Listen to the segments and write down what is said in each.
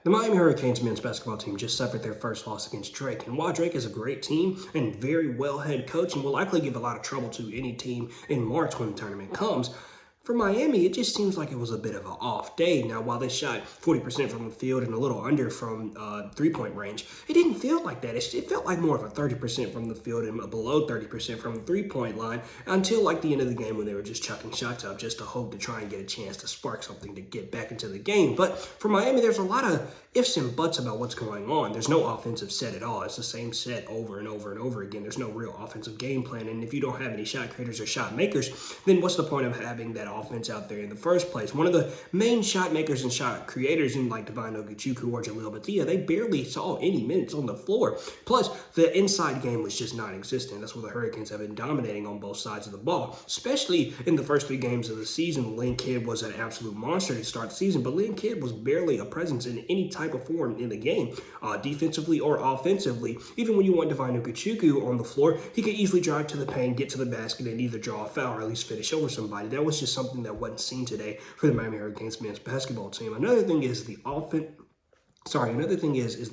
The Miami Hurricanes men's basketball team just suffered their first loss against Drake. And while Drake is a great team and very well head coach and will likely give a lot of trouble to any team in March when the tournament comes, for Miami, it just seems like it was a bit of an off day. Now, while they shot 40% from the field and a little under from three-point range, it didn't feel like that. It felt like more of a 30% from the field and below 30% from the three-point line until like the end of the game when they were just chucking shots up just to hope to try and get a chance to spark something to get back into the game. But for Miami, there's a lot of ifs and buts about what's going on. There's no offensive set at all. It's the same set over and over and over again. There's no real offensive game plan. And if you don't have any shot creators or shot makers, then what's the point of having that offense out there in the first place? One of the main shot makers and shot creators in like Divine Ogichukwu or Jaleel Batia, they barely saw any minutes on the floor. Plus, the inside game was just non-existent. That's where the Hurricanes have been dominating on both sides of the ball, especially in the first 3 games of the season. Lynn Kidd was an absolute monster to start the season, but Lynn Kidd was barely a presence in any type of form in the game, defensively or offensively. Even when you want Divine Ogichukwu on the floor, he could easily drive to the paint, get to the basket, and either draw a foul or at least finish over somebody. That was just something that wasn't seen today for the Miami Hurricanes men's basketball team. Another thing is the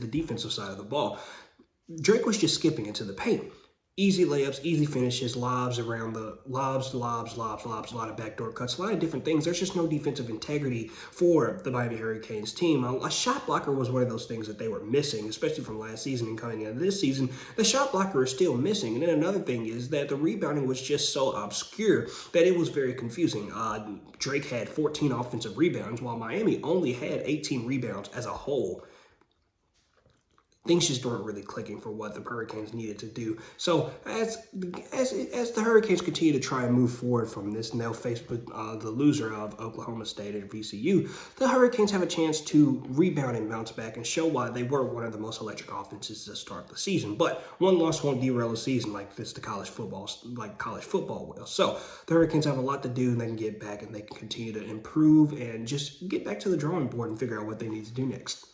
defensive side of the ball. Drake was just skipping into the paint. Easy layups, easy finishes, lobs around the lobs, a lot of backdoor cuts, a lot of different things. There's just no defensive integrity for the Miami Hurricanes team. A shot blocker was one of those things that they were missing, especially from last season and coming into this season. The shot blocker is still missing. And then another thing is that the rebounding was just so obscure that it was very confusing. Drake had 14 offensive rebounds, while Miami only had 18 rebounds as a whole. Things just weren't really clicking for what the Hurricanes needed to do. So as the Hurricanes continue to try and move forward from this, and they'll face the loser of Oklahoma State at VCU, the Hurricanes have a chance to rebound and bounce back and show why they were one of the most electric offenses to start the season. But one loss won't derail the season like college football will. So the Hurricanes have a lot to do, and they can get back and they can continue to improve and just get back to the drawing board and figure out what they need to do next.